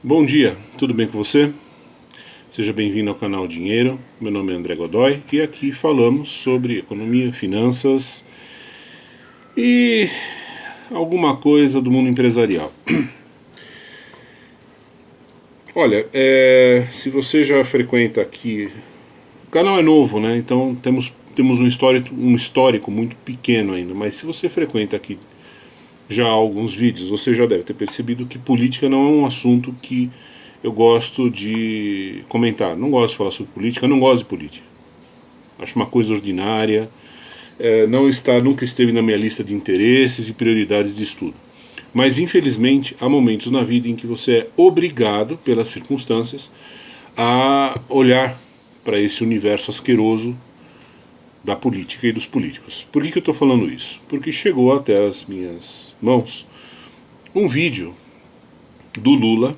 Bom dia, tudo bem com você? Seja bem-vindo ao canal Dinheiro. Meu nome é André Godoy e aqui falamos sobre economia, finanças e alguma coisa do mundo empresarial. Olha, se você já frequenta aqui, o canal é novo, né? Então temos um histórico muito pequeno ainda, mas se você frequenta aqui já há alguns vídeos, você já deve ter percebido que política não é um assunto que eu gosto de comentar. Não gosto de falar sobre política, não gosto de política. Acho uma coisa ordinária, nunca esteve na minha lista de interesses e prioridades de estudo. Mas infelizmente há momentos na vida em que você é obrigado, pelas circunstâncias, a olhar para esse universo asqueroso da política e dos políticos. Por que eu estou falando isso? Porque chegou até as minhas mãos um vídeo do Lula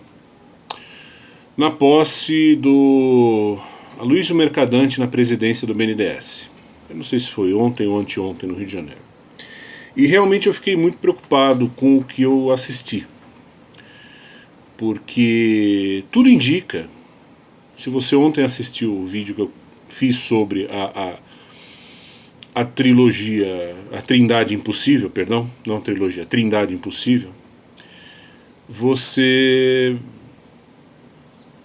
na posse do Aloysio Mercadante na presidência do BNDES. Eu não sei se foi ontem ou anteontem no Rio de Janeiro. E realmente eu fiquei muito preocupado com o que eu assisti. Porque tudo indica, se você ontem assistiu o vídeo que eu fiz sobre a trilogia, a Trindade Impossível, perdão, não a trilogia, a Trindade Impossível,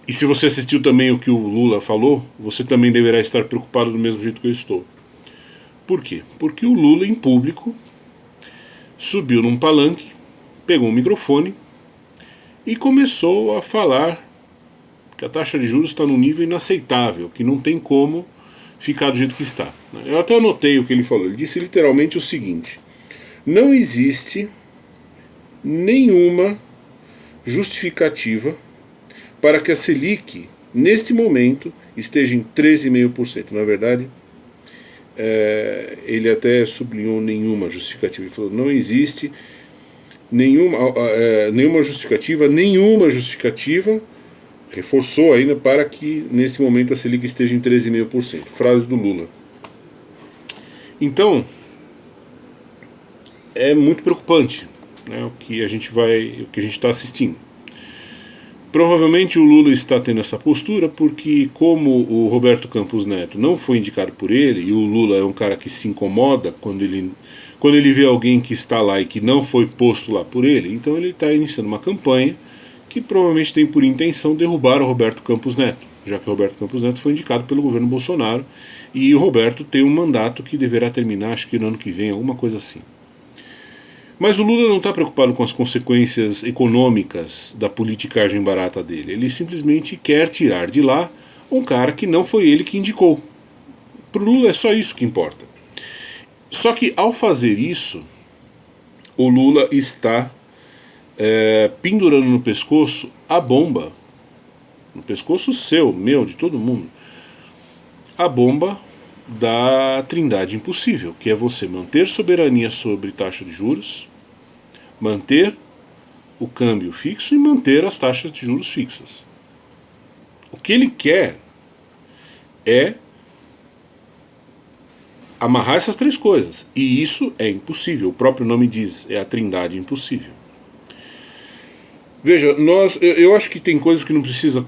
e se você assistiu também o que o Lula falou, você também deverá estar preocupado do mesmo jeito que eu estou. Por quê? Porque o Lula, em público, subiu num palanque, pegou um microfone e começou a falar que a taxa de juros está num nível inaceitável, que não tem como ficar do jeito que está. Eu até anotei o que ele falou. Ele disse literalmente o seguinte: não existe nenhuma justificativa para que a Selic, neste momento, esteja em 13,5%. Na verdade, ele até sublinhou nenhuma justificativa. Ele falou: não existe nenhuma justificativa, reforçou ainda, para que nesse momento a Selic esteja em 13,5%. Frase do Lula. Então, é muito preocupante, né, o que a gente está assistindo. Provavelmente o Lula está tendo essa postura porque, como o Roberto Campos Neto não foi indicado por ele, e o Lula é um cara que se incomoda quando ele vê alguém que está lá e que não foi posto lá por ele, então ele está iniciando uma campanha que provavelmente tem por intenção derrubar o Roberto Campos Neto, já que o Roberto Campos Neto foi indicado pelo governo Bolsonaro e o Roberto tem um mandato que deverá terminar, acho que no ano que vem, alguma coisa assim. Mas o Lula não está preocupado com as consequências econômicas da politicagem barata dele. Ele simplesmente quer tirar de lá um cara que não foi ele que indicou. Para o Lula é só isso que importa. Só que ao fazer isso, o Lula está pendurando no pescoço a bomba, no pescoço seu, meu, de todo mundo, a bomba da Trindade Impossível, que é você manter soberania sobre taxa de juros, manter o câmbio fixo e manter as taxas de juros fixas. O que ele quer é amarrar essas três coisas, e isso é impossível. O próprio nome diz, é a Trindade Impossível. Veja, eu acho que tem coisas que não precisam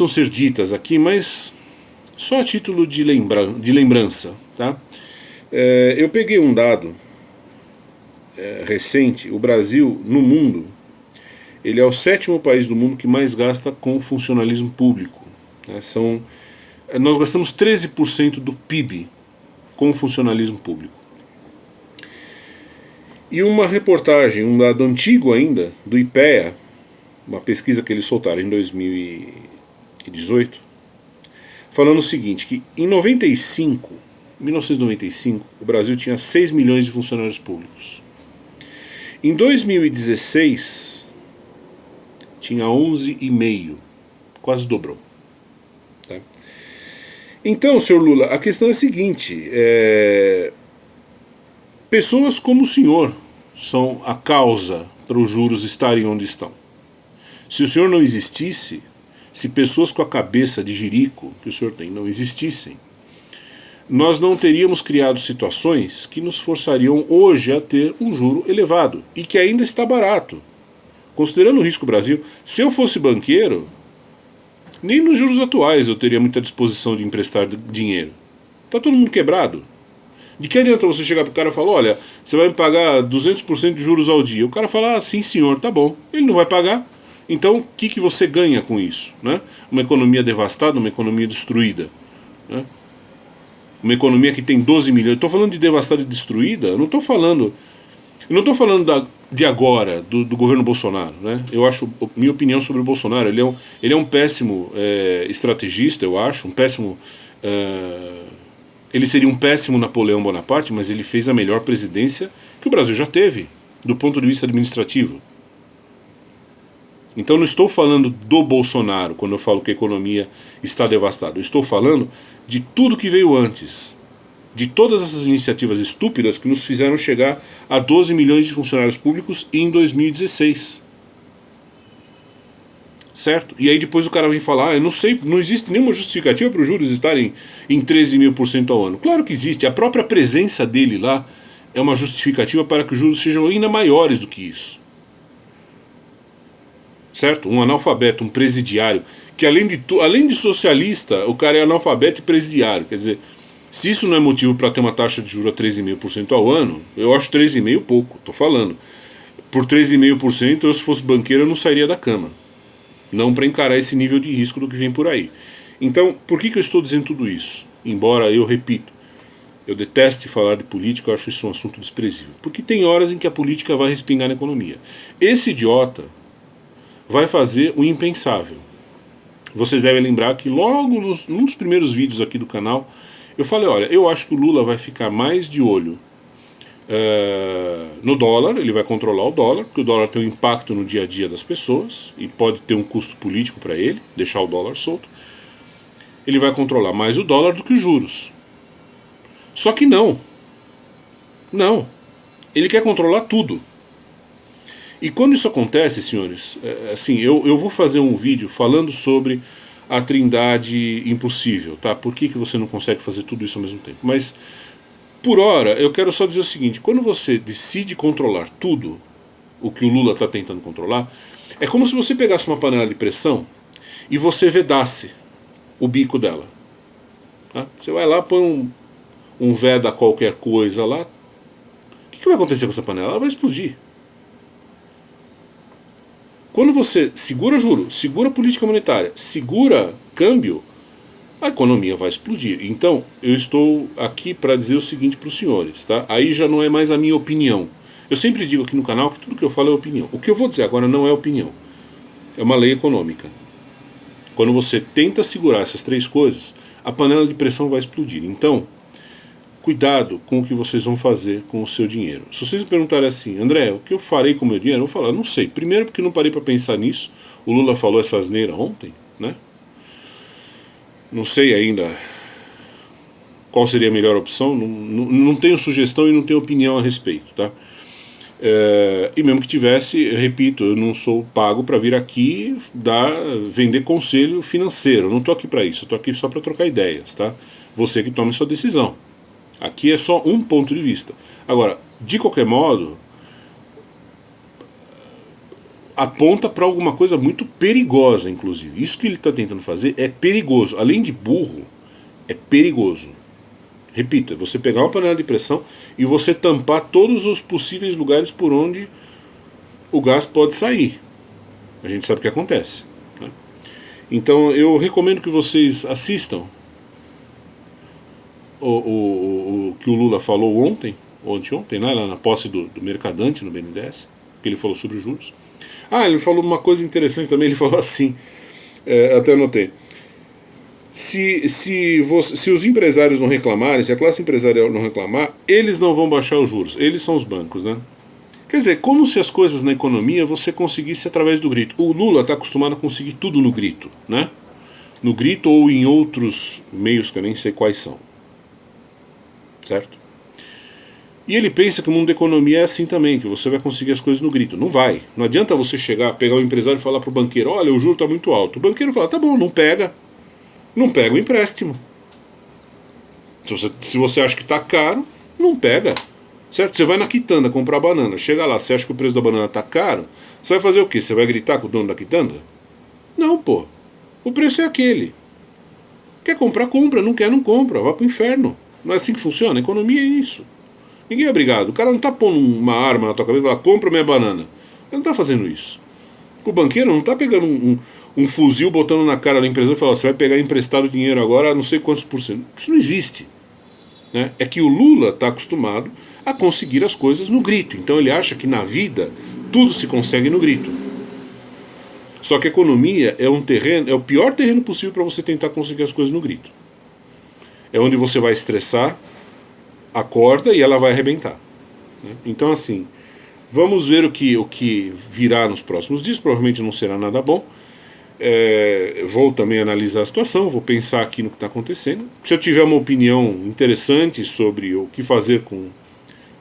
ser ditas aqui, mas só a título de lembrança, tá? Eu peguei um dado recente. O Brasil, no mundo, ele é o 7º país do mundo que mais gasta com funcionalismo público, né? Nós gastamos 13% do PIB com funcionalismo público. E uma reportagem, um dado antigo ainda, do IPEA, uma pesquisa que eles soltaram em 2018, falando o seguinte, que em 1995, o Brasil tinha 6 milhões de funcionários públicos. Em 2016, tinha 11,5, quase dobrou. Tá? Então, senhor Lula, a questão é a seguinte, pessoas como o senhor são a causa para os juros estarem onde estão. Se o senhor não existisse, se pessoas com a cabeça de jirico que o senhor tem não existissem, nós não teríamos criado situações que nos forçariam hoje a ter um juro elevado, e que ainda está barato. considerando o risco Brasil, se eu fosse banqueiro, nem nos juros atuais eu teria muita disposição de emprestar dinheiro. Tá todo mundo quebrado. De que adianta você chegar pro cara e falar, olha, você vai me pagar 200% de juros ao dia? O cara fala, ah, sim senhor, tá bom. Ele não vai pagar. Então, o que você ganha com isso? Né? Uma economia devastada, uma economia destruída. Né? Uma economia que tem 12 milhões. Eu estou falando de devastada e destruída, eu não estou falando de agora, do governo Bolsonaro. Né? Eu acho, minha opinião sobre o Bolsonaro, ele é um péssimo estrategista, eu acho, um péssimo... ele seria um péssimo Napoleão Bonaparte, mas ele fez a melhor presidência que o Brasil já teve, do ponto de vista administrativo. Então não estou falando do Bolsonaro quando eu falo que a economia está devastada. Eu estou falando de tudo que veio antes. De todas essas iniciativas estúpidas que nos fizeram chegar a 12 milhões de funcionários públicos em 2016. Certo? E aí depois o cara vem falar, eu não sei, não existe nenhuma justificativa para os juros estarem em 13.000% ao ano. Claro que existe, a própria presença dele lá é uma justificativa para que os juros sejam ainda maiores do que isso. Certo? Um analfabeto, um presidiário, que além de socialista, o cara é analfabeto e presidiário. Quer dizer, se isso não é motivo para ter uma taxa de juros a 13.5% ao ano, eu acho 13,5% pouco, estou falando. Por 13,5%, eu se fosse banqueiro eu não sairia da cama. Não para encarar esse nível de risco do que vem por aí. Então, por que eu estou dizendo tudo isso? Embora eu repito, eu deteste falar de política, eu acho isso um assunto desprezível. Porque tem horas em que a política vai respingar na economia. Esse idiota vai fazer o impensável. Vocês devem lembrar que logo num dos primeiros vídeos aqui do canal, eu falei, olha, eu acho que o Lula vai ficar mais de olho no dólar, ele vai controlar o dólar, porque o dólar tem um impacto no dia a dia das pessoas e pode ter um custo político para ele, deixar o dólar solto. Ele vai controlar mais o dólar do que os juros. Só que não. Ele quer controlar tudo. E quando isso acontece, senhores, assim, eu vou fazer um vídeo falando sobre a trindade impossível, tá? Por que você não consegue fazer tudo isso ao mesmo tempo? Mas, por hora, eu quero só dizer o seguinte, quando você decide controlar tudo, o que o Lula está tentando controlar, é como se você pegasse uma panela de pressão e você vedasse o bico dela. Tá? Você vai lá, põe um veda qualquer coisa lá, o que vai acontecer com essa panela? Ela vai explodir. Quando você segura juro, segura política monetária, segura câmbio, a economia vai explodir. Então, eu estou aqui para dizer o seguinte para os senhores, tá? Aí já não é mais a minha opinião. Eu sempre digo aqui no canal que tudo que eu falo é opinião. O que eu vou dizer agora não é opinião. É uma lei econômica. Quando você tenta segurar essas três coisas, a panela de pressão vai explodir. Então, cuidado com o que vocês vão fazer com o seu dinheiro. Se vocês me perguntarem assim, André, o que eu farei com o meu dinheiro? Eu vou falar, não sei. Primeiro porque não parei para pensar nisso. O Lula falou essa asneira ontem, né? Não sei ainda qual seria a melhor opção. Não tenho sugestão e não tenho opinião a respeito, tá? E mesmo que tivesse, eu repito, eu não sou pago para vir aqui vender conselho financeiro. Eu não estou aqui para isso. Eu estou aqui só para trocar ideias, tá? Você que toma a sua decisão. Aqui é só um ponto de vista. Agora, de qualquer modo, aponta para alguma coisa muito perigosa, inclusive. Isso que ele está tentando fazer é perigoso. Além de burro, é perigoso. Repito, é você pegar uma panela de pressão e você tampar todos os possíveis lugares por onde o gás pode sair. A gente sabe o que acontece, né? Então eu recomendo que vocês assistam o que o Lula falou ontem, lá na posse do Mercadante no BNDES, que ele falou sobre os juros. Ele falou uma coisa interessante também, ele falou assim, até anotei, se os empresários não reclamarem, se a classe empresarial não reclamar, eles não vão baixar os juros, eles são os bancos, né? Quer dizer, como se as coisas na economia você conseguisse através do grito. O Lula está acostumado a conseguir tudo no grito, né? No grito ou em outros meios que eu nem sei quais são. Certo? E ele pensa que o mundo da economia é assim também, que você vai conseguir as coisas no grito. Não vai. Não adianta você chegar, pegar o empresário e falar para o banqueiro, olha, o juro está muito alto. O banqueiro fala, tá bom, não pega o empréstimo. Se você acha que está caro, não pega. Certo? Você vai na quitanda comprar banana, chega lá, você acha que o preço da banana tá caro, você vai fazer o quê? Você vai gritar com o dono da quitanda? Não, pô. O preço é aquele. Quer comprar, compra. Não quer, não compra. Vai pro inferno. Não é assim que funciona? A economia é isso. Ninguém é obrigado. O cara não tá pondo uma arma na tua cabeça e fala, compra minha banana. Ele não tá fazendo isso. O banqueiro não tá pegando um fuzil, botando na cara da empresa e falando, você vai pegar emprestado dinheiro agora a não sei quantos por cento. Isso não existe. Né? É que o Lula está acostumado a conseguir as coisas no grito. Então ele acha que na vida tudo se consegue no grito. Só que a economia é um terreno, é o pior terreno possível para você tentar conseguir as coisas no grito. É onde você vai estressar a corda e ela vai arrebentar. Né? Então assim, vamos ver o que virá nos próximos dias. Provavelmente não será nada bom. Vou também analisar a situação, vou pensar aqui no que está acontecendo. Se eu tiver uma opinião interessante sobre o que fazer com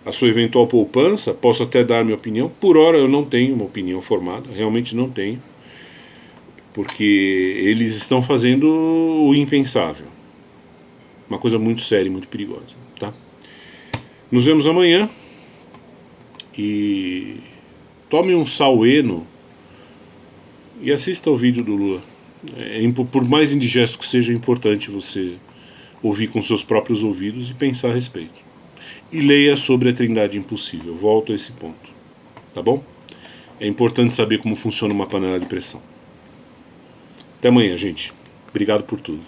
a sua eventual poupança, posso até dar minha opinião. Por hora eu não tenho uma opinião formada, realmente não tenho, porque eles estão fazendo o impensável, uma coisa muito séria e muito perigosa. Tá? Nos vemos amanhã e tome um Saleno e assista ao vídeo do Lula. Por mais indigesto que seja, é importante você ouvir com seus próprios ouvidos e pensar a respeito. E leia sobre a Trindade Impossível. Volto a esse ponto. Tá bom? É importante saber como funciona uma panela de pressão. Até amanhã, gente. Obrigado por tudo.